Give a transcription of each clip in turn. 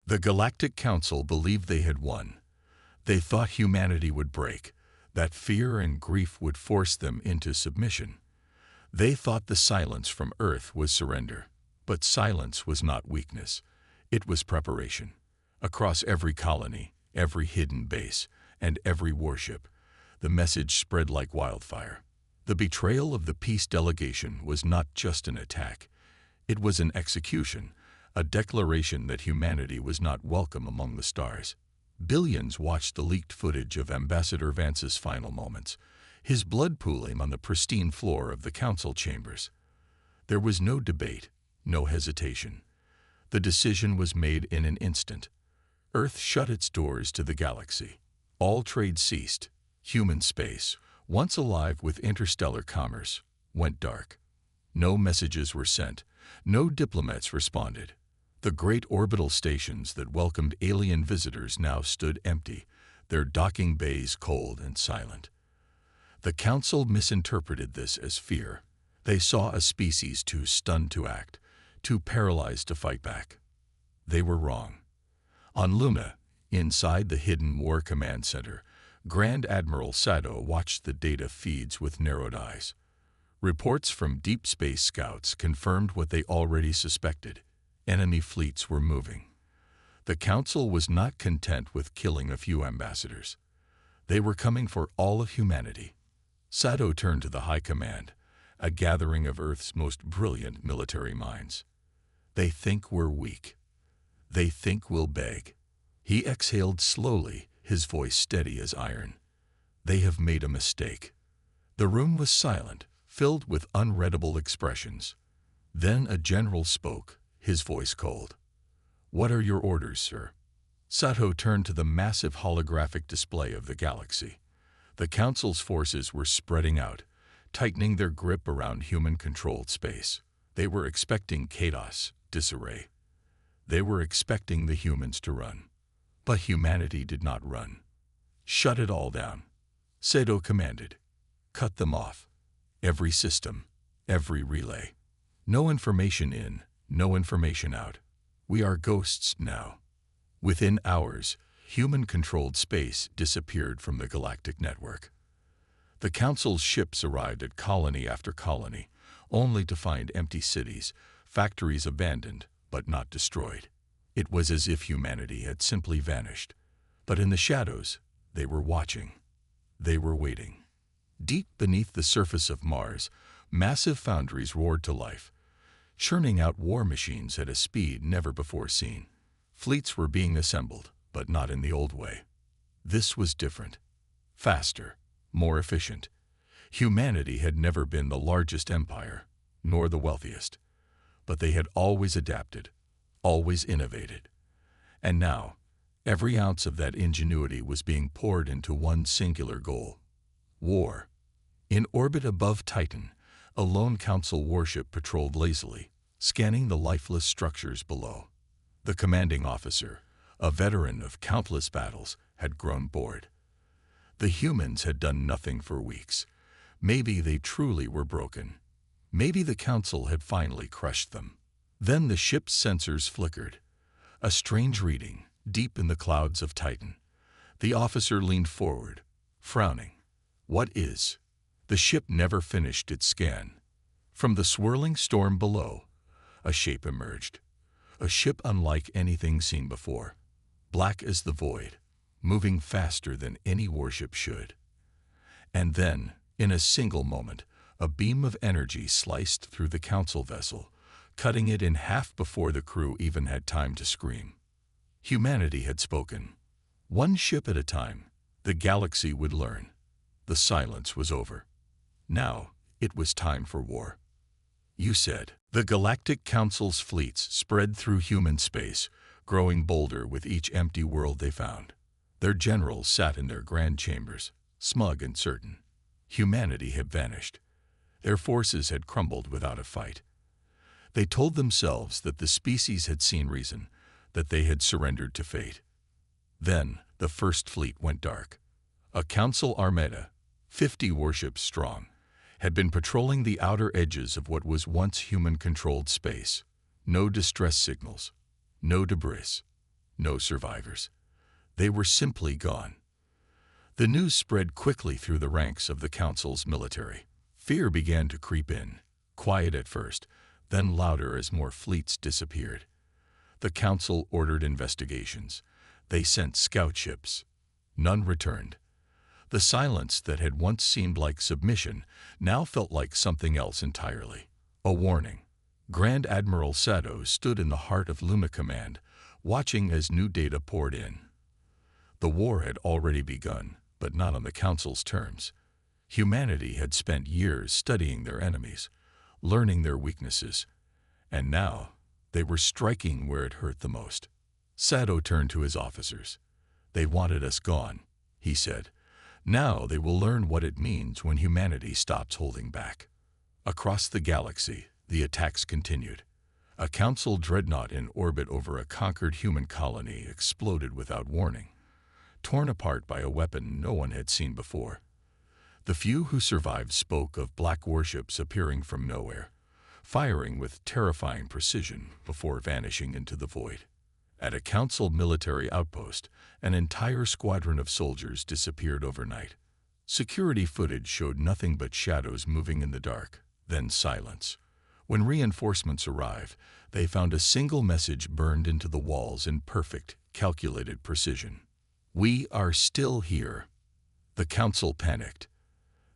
The Galactic Council believed they had won. They thought humanity would break, that fear and grief would force them into submission. They thought the silence from Earth was surrender. But silence was not weakness. It was preparation. Across every colony, every hidden base, and every warship, the message spread like wildfire. The betrayal of the peace delegation was not just an attack. It was an execution, a declaration that humanity was not welcome among the stars. Billions watched the leaked footage of Ambassador Vance's final moments, his blood pooling on the pristine floor of the council chambers. There was no debate, no hesitation. The decision was made in an instant. Earth shut its doors to the galaxy. All trade ceased. Human space, once alive with interstellar commerce, went dark. No messages were sent. No diplomats responded. The great orbital stations that welcomed alien visitors now stood empty, their docking bays cold and silent. The Council misinterpreted this as fear. They saw a species too stunned to act, too paralyzed to fight back. They were wrong. On Luna, inside the hidden War Command Center, Grand Admiral Sato watched the data feeds with narrowed eyes. Reports from deep space scouts confirmed what they already suspected. Enemy fleets were moving. The Council was not content with killing a few ambassadors. They were coming for all of humanity. Sato turned to the High Command, a gathering of Earth's most brilliant military minds. They think we're weak. They think we'll beg. He exhaled slowly, his voice steady as iron. They have made a mistake. The room was silent, filled with unreadable expressions. Then a general spoke, his voice cold. "What are your orders, sir?" Sato turned to the massive holographic display of the galaxy. The Council's forces were spreading out, tightening their grip around human-controlled space. They were expecting chaos, disarray. They were expecting the humans to run. But humanity did not run. "Shut it all down," Sato commanded. "Cut them off. Every system, every relay. No information in, no information out. We are ghosts now." Within hours, human-controlled space disappeared from the galactic network. The Council's ships arrived at colony after colony, only to find empty cities, factories abandoned, but not destroyed. It was as if humanity had simply vanished. But in the shadows, they were watching. They were waiting. Deep beneath the surface of Mars, massive foundries roared to life, churning out war machines at a speed never before seen. Fleets were being assembled, but not in the old way. This was different. Faster, more efficient. Humanity had never been the largest empire, nor the wealthiest. But they had always adapted, always innovated. And now, every ounce of that ingenuity was being poured into one singular goal: war. In orbit above Titan, a lone Council warship patrolled lazily, scanning the lifeless structures below. The commanding officer, a veteran of countless battles, had grown bored. The humans had done nothing for weeks. Maybe they truly were broken. Maybe the Council had finally crushed them. Then the ship's sensors flickered. A strange reading, deep in the clouds of Titan. The officer leaned forward, frowning. "What is?" The ship never finished its scan. From the swirling storm below, a shape emerged. A ship unlike anything seen before. Black as the void, moving faster than any warship should. And then, in a single moment, a beam of energy sliced through the Council vessel, cutting it in half before the crew even had time to scream. Humanity had spoken. One ship at a time, the galaxy would learn. The silence was over. Now, it was time for war. "You said." The Galactic Council's fleets spread through human space, growing bolder with each empty world they found. Their generals sat in their grand chambers, smug and certain. Humanity had vanished. Their forces had crumbled without a fight. They told themselves that the species had seen reason, that they had surrendered to fate. Then, the first fleet went dark. A Council armada, 50 warships strong, had been patrolling the outer edges of what was once human-controlled space. No distress signals, no debris, No survivors. They were simply gone. The news spread quickly through the ranks of the Council's military. Fear began to creep in, quiet at first, then louder as more fleets disappeared. The Council ordered investigations. They sent scout ships. None returned. The silence that had once seemed like submission now felt like something else entirely. A warning. Grand Admiral Sato stood in the heart of Luma Command, watching as new data poured in. The war had already begun, but not on the Council's terms. Humanity had spent years studying their enemies, learning their weaknesses, and now they were striking where it hurt the most. Sato turned to his officers. "They wanted us gone," he said. "Now they will learn what it means when humanity stops holding back." Across the galaxy, the attacks continued. A Council dreadnought in orbit over a conquered human colony exploded without warning, torn apart by a weapon no one had seen before. The few who survived spoke of black warships appearing from nowhere, firing with terrifying precision before vanishing into the void. At a Council military outpost, an entire squadron of soldiers disappeared overnight. Security footage showed nothing but shadows moving in the dark, then silence. When reinforcements arrived, they found a single message burned into the walls in perfect, calculated precision. "We are still here." The Council panicked.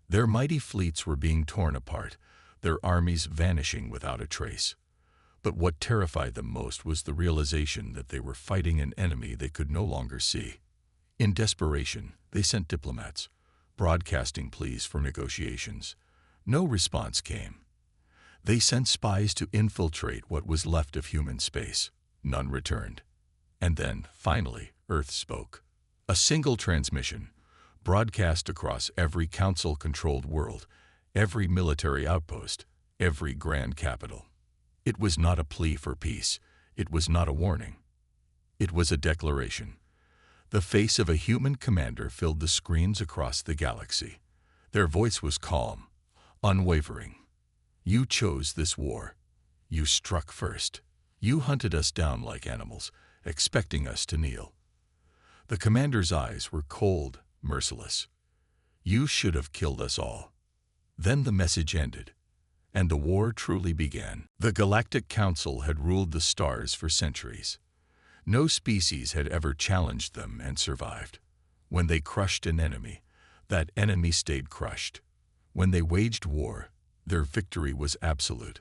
Their mighty fleets were being torn apart, their armies vanishing without a trace. But what terrified them most was the realization that they were fighting an enemy they could no longer see. In desperation, they sent diplomats, broadcasting pleas for negotiations. No response came. They sent spies to infiltrate what was left of human space. None returned. And then, finally, Earth spoke. A single transmission, broadcast across every Council-controlled world, every military outpost, every grand capital. It was not a plea for peace. It was not a warning. It was a declaration. The face of a human commander filled the screens across the galaxy. Their voice was calm, unwavering. "You chose this war. You struck first. You hunted us down like animals, expecting us to kneel." The commander's eyes were cold, merciless. "You should have killed us all." Then the message ended, and the war truly began. The Galactic Council had ruled the stars for centuries. No species had ever challenged them and survived. When they crushed an enemy, that enemy stayed crushed. When they waged war, their victory was absolute.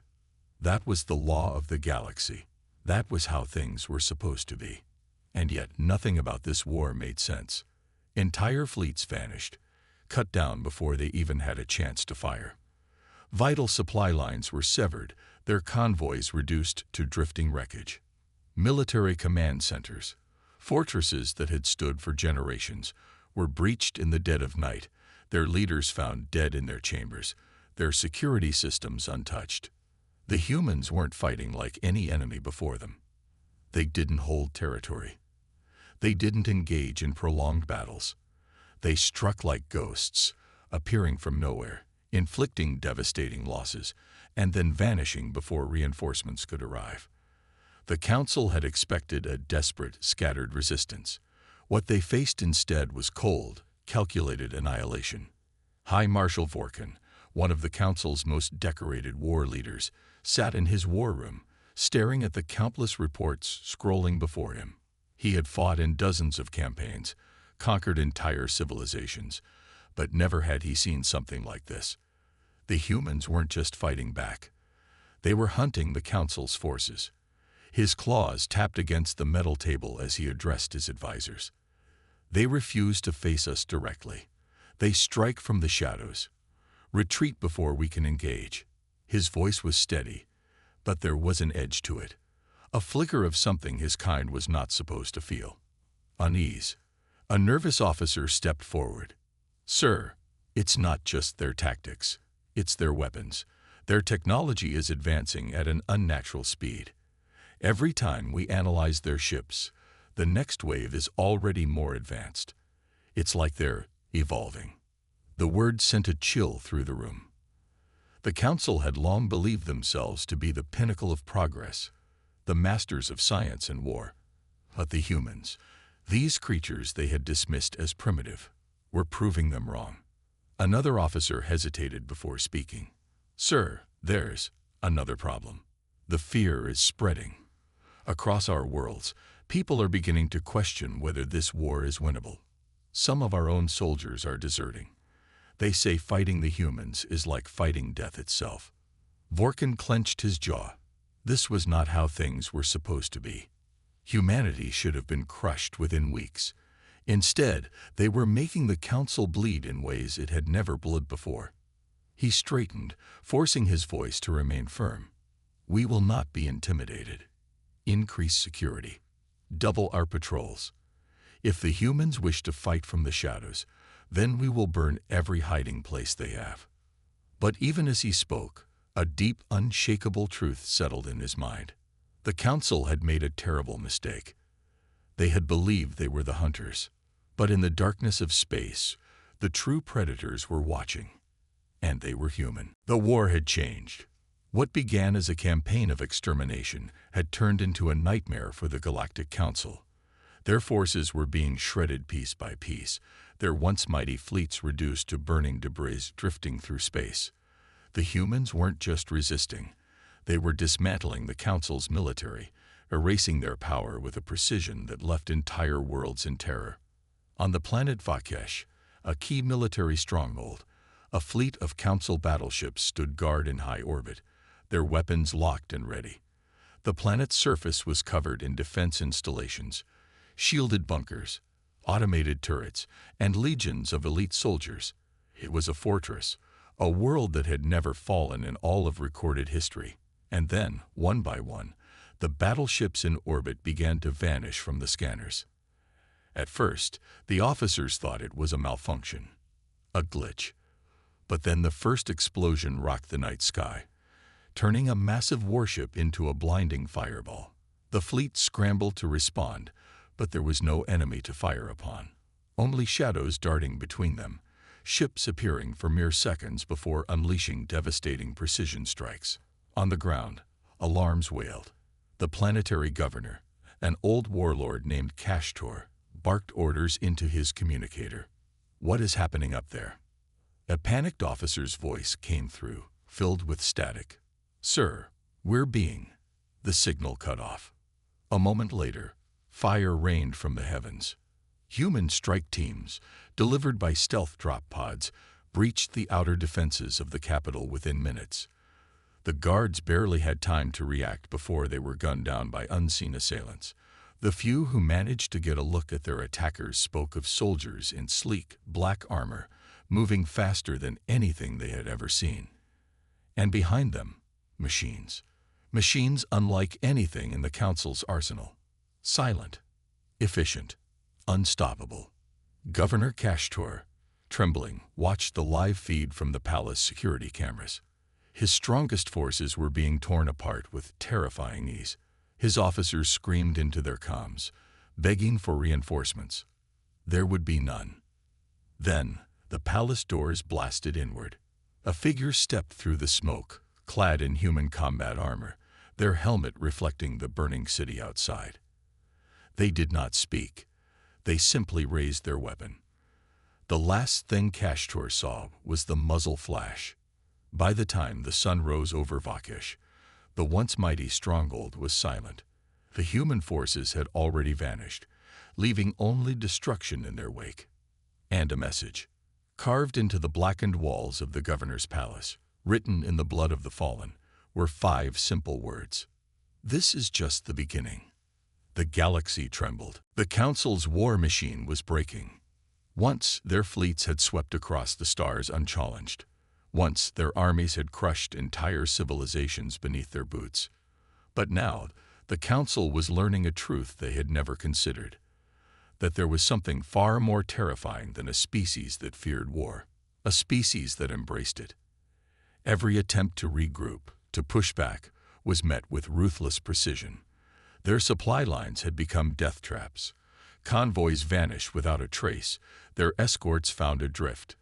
That was the law of the galaxy. That was how things were supposed to be. And yet nothing about this war made sense. Entire fleets vanished, cut down before they even had a chance to fire. Vital supply lines were severed, their convoys reduced to drifting wreckage. Military command centers, fortresses that had stood for generations, were breached in the dead of night, their leaders found dead in their chambers, their security systems untouched. The humans weren't fighting like any enemy before them. They didn't hold territory. They didn't engage in prolonged battles. They struck like ghosts, appearing from nowhere, inflicting devastating losses, and then vanishing before reinforcements could arrive. The Council had expected a desperate, scattered resistance. What they faced instead was cold, calculated annihilation. High Marshal Vorkin, one of the Council's most decorated war leaders, sat in his war room, staring at the countless reports scrolling before him. He had fought in dozens of campaigns, conquered entire civilizations, but never had he seen something like this. The humans weren't just fighting back. They were hunting the Council's forces. His claws tapped against the metal table as he addressed his advisors. "They refuse to face us directly. They strike from the shadows. Retreat before we can engage." His voice was steady, but there was an edge to it. A flicker of something his kind was not supposed to feel. Unease. A nervous officer stepped forward. "Sir, it's not just their tactics. It's their weapons. Their technology is advancing at an unnatural speed. Every time we analyze their ships, the next wave is already more advanced. It's like they're evolving." The word sent a chill through the room. The Council had long believed themselves to be the pinnacle of progress, the masters of science and war. But the humans, these creatures they had dismissed as primitive, were proving them wrong. Another officer hesitated before speaking. "Sir, there's another problem. The fear is spreading. Across our worlds, people are beginning to question whether this war is winnable. Some of our own soldiers are deserting. They say fighting the humans is like fighting death itself." Vorkin clenched his jaw. This was not how things were supposed to be. Humanity should have been crushed within weeks. Instead, they were making the Council bleed in ways it had never bled before. He straightened, forcing his voice to remain firm. "We will not be intimidated. Increase security. Double our patrols. If the humans wish to fight from the shadows, then we will burn every hiding place they have." But even as he spoke, a deep, unshakable truth settled in his mind. The Council had made a terrible mistake. They had believed they were the hunters. But in the darkness of space, the true predators were watching. And they were human. The war had changed. What began as a campaign of extermination had turned into a nightmare for the Galactic Council. Their forces were being shredded piece by piece, their once mighty fleets reduced to burning debris drifting through space. The humans weren't just resisting. They were dismantling the Council's military, erasing their power with a precision that left entire worlds in terror. On the planet Vakesh, a key military stronghold, a fleet of Council battleships stood guard in high orbit, their weapons locked and ready. The planet's surface was covered in defense installations, shielded bunkers, automated turrets, and legions of elite soldiers. It was a fortress, a world that had never fallen in all of recorded history. And then, one by one, the battleships in orbit began to vanish from the scanners. At first, the officers thought it was a malfunction, a glitch. But then the first explosion rocked the night sky, turning a massive warship into a blinding fireball. The fleet scrambled to respond, but there was no enemy to fire upon. Only shadows darting between them, ships appearing for mere seconds before unleashing devastating precision strikes. On the ground, alarms wailed. The planetary governor, an old warlord named Kashtor, barked orders into his communicator. "What is happening up there?" A panicked officer's voice came through, filled with static. "Sir, we're being..." The signal cut off. A moment later, fire rained from the heavens. Human strike teams, delivered by stealth drop pods, breached the outer defenses of the capital within minutes. The guards barely had time to react before they were gunned down by unseen assailants. The few who managed to get a look at their attackers spoke of soldiers in sleek, black armor, moving faster than anything they had ever seen. And behind them, machines. Machines unlike anything in the Council's arsenal. Silent, efficient, unstoppable. Governor Kashtor, trembling, watched the live feed from the palace security cameras. His strongest forces were being torn apart with terrifying ease. His officers screamed into their comms, begging for reinforcements. There would be none. Then, the palace doors blasted inward. A figure stepped through the smoke, clad in human combat armor, their helmet reflecting the burning city outside. They did not speak. They simply raised their weapon. The last thing Kashtor saw was the muzzle flash. By the time the sun rose over Vakesh, the once mighty stronghold was silent. The human forces had already vanished, leaving only destruction in their wake. And a message, carved into the blackened walls of the governor's palace, written in the blood of the fallen, were 5 simple words. "This is just the beginning." The galaxy trembled. The Council's war machine was breaking. Once their fleets had swept across the stars unchallenged. Once their armies had crushed entire civilizations beneath their boots. But now the Council was learning a truth they had never considered, that there was something far more terrifying than a species that feared war, a species that embraced it. Every attempt to regroup, to push back, was met with ruthless precision. Their supply lines had become death traps. Convoys vanished without a trace, their escorts found adrift,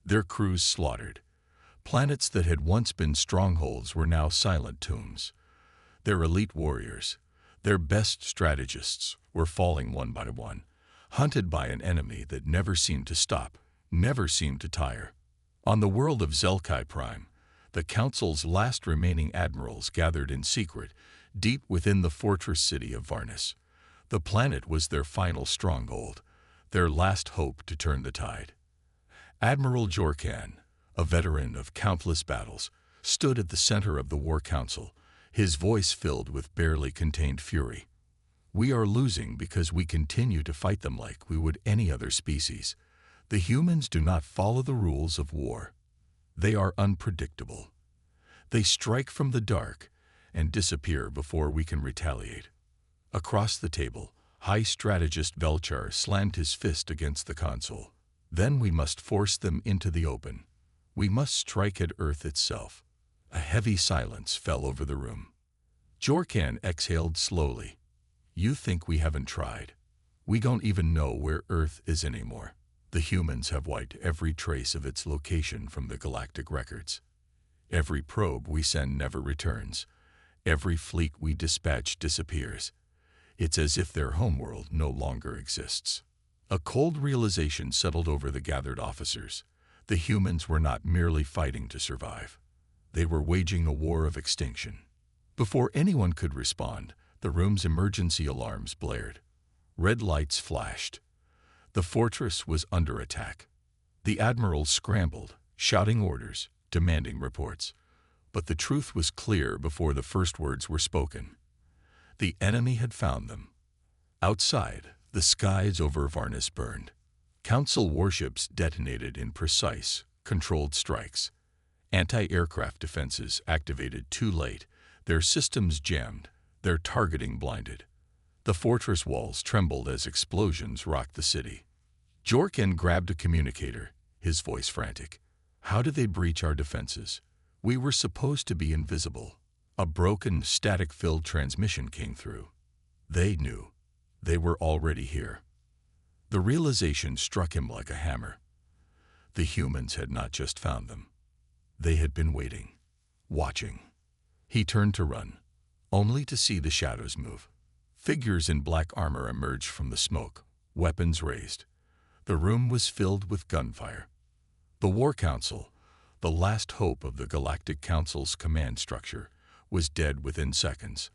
their crews slaughtered. Planets that had once been strongholds were now silent tombs. Their elite warriors, their best strategists, were falling one by one, hunted by an enemy that never seemed to stop, never seemed to tire. On the world of Zelkai Prime, the Council's last remaining admirals gathered in secret, deep within the fortress city of Varnus. The planet was their final stronghold, their last hope to turn the tide. Admiral Jorkan, a veteran of countless battles, stood at the center of the War Council, his voice filled with barely contained fury. "We are losing because we continue to fight them like we would any other species. The humans do not follow the rules of war. They are unpredictable. They strike from the dark and disappear before we can retaliate." Across the table, High Strategist Velchar slammed his fist against the console. "Then we must force them into the open. We must strike at Earth itself." A heavy silence fell over the room. Jorkan exhaled slowly. "You think we haven't tried? We don't even know where Earth is anymore. The humans have wiped every trace of its location from the galactic records. Every probe we send never returns. Every fleet we dispatch disappears. It's as if their homeworld no longer exists." A cold realization settled over the gathered officers. The humans were not merely fighting to survive. They were waging a war of extinction. Before anyone could respond, the room's emergency alarms blared. Red lights flashed. The fortress was under attack. The admirals scrambled, shouting orders, demanding reports. But the truth was clear before the first words were spoken. The enemy had found them. Outside, the skies over Varnus burned. Council warships detonated in precise, controlled strikes. Anti-aircraft defenses activated too late, their systems jammed, their targeting blinded. The fortress walls trembled as explosions rocked the city. Jorkan grabbed a communicator, his voice frantic. "How did they breach our defenses? We were supposed to be invisible." A broken, static-filled transmission came through. They knew. They were already here. The realization struck him like a hammer. The humans had not just found them. They had been waiting, watching. He turned to run, only to see the shadows move. Figures in black armor emerged from the smoke, weapons raised. The room was filled with gunfire. The War Council, the last hope of the Galactic Council's command structure, was dead within seconds.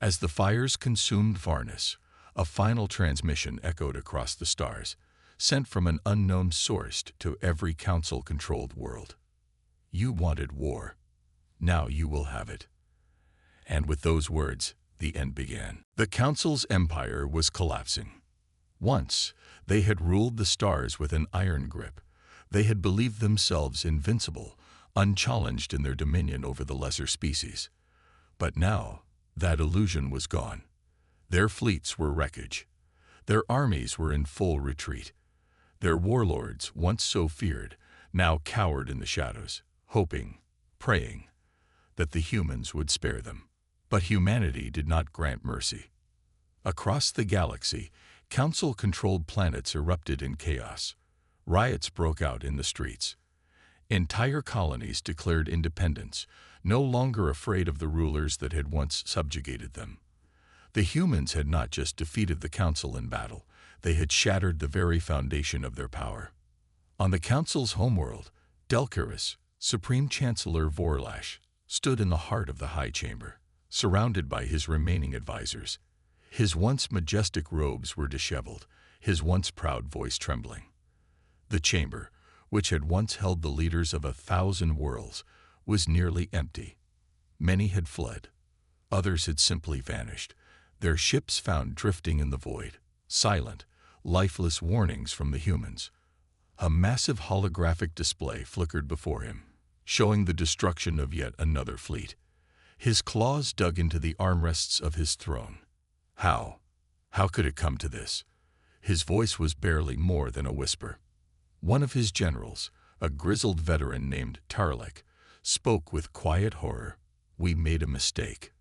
As the fires consumed Varnus, a final transmission echoed across the stars, sent from an unknown source to every Council-controlled world. "You wanted war. Now you will have it." And with those words, the end began. The Council's empire was collapsing. Once, they had ruled the stars with an iron grip. They had believed themselves invincible, unchallenged in their dominion over the lesser species. But now, that illusion was gone. Their fleets were wreckage. Their armies were in full retreat. Their warlords, once so feared, now cowered in the shadows, hoping, praying, that the humans would spare them. But humanity did not grant mercy. Across the galaxy, Council-controlled planets erupted in chaos. Riots broke out in the streets. Entire colonies declared independence, no longer afraid of the rulers that had once subjugated them. The humans had not just defeated the Council in battle, they had shattered the very foundation of their power. On the Council's homeworld, Delcaris, Supreme Chancellor Vorlash, stood in the heart of the High Chamber, surrounded by his remaining advisors. His once majestic robes were disheveled, his once proud voice trembling. The chamber, which had once held the leaders of 1,000 worlds, was nearly empty. Many had fled. Others had simply vanished, their ships found drifting in the void, silent, lifeless warnings from the humans. A massive holographic display flickered before him, showing the destruction of yet another fleet. His claws dug into the armrests of his throne. How? How could it come to this? His voice was barely more than a whisper. One of his generals, a grizzled veteran named Tarlek, spoke with quiet horror. "We made a mistake."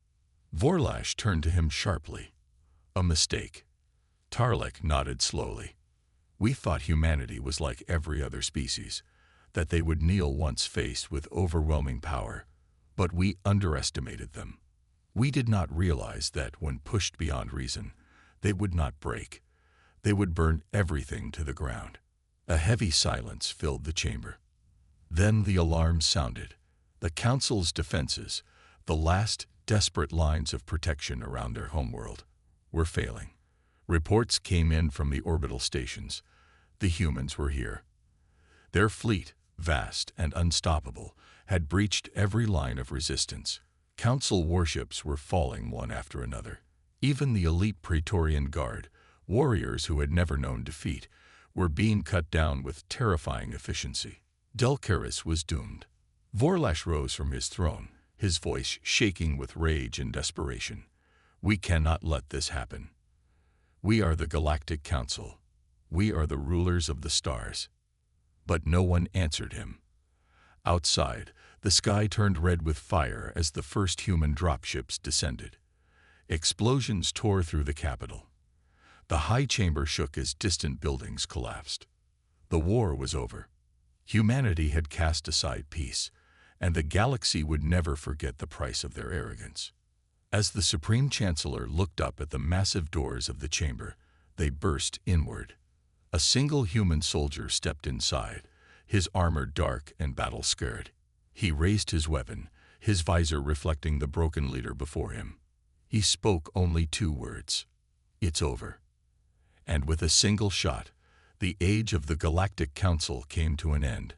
Vorlash turned to him sharply. "A mistake?" Tarlek nodded slowly. "We thought humanity was like every other species, that they would kneel once faced with overwhelming power, but we underestimated them. We did not realize that when pushed beyond reason, They would not break. They would burn everything to the ground. A heavy silence filled the chamber. Then the alarm sounded. The Council's defenses, the last desperate lines of protection around their homeworld, were failing. Reports came in from the orbital stations. The humans were here. Their fleet, vast and unstoppable, had breached every line of resistance. Council warships were falling one after another. Even the elite Praetorian Guard, warriors who had never known defeat, were being cut down with terrifying efficiency. Delcaris was doomed. Vorlash rose from his throne, his voice shaking with rage and desperation. We cannot let this happen. We are the Galactic Council. We are the rulers of the stars. But no one answered him. Outside, the sky turned red with fire as the first human dropships descended. Explosions tore through the capital. The high chamber shook as distant buildings collapsed. The war was over. Humanity had cast aside peace, and the galaxy would never forget the price of their arrogance. As the Supreme Chancellor looked up at the massive doors of the chamber, they burst inward. A single human soldier stepped inside, his armor dark and battle-scarred. He raised his weapon, his visor reflecting the broken leader before him. He spoke only 2 words. It's over. And with a single shot, the age of the Galactic Council came to an end.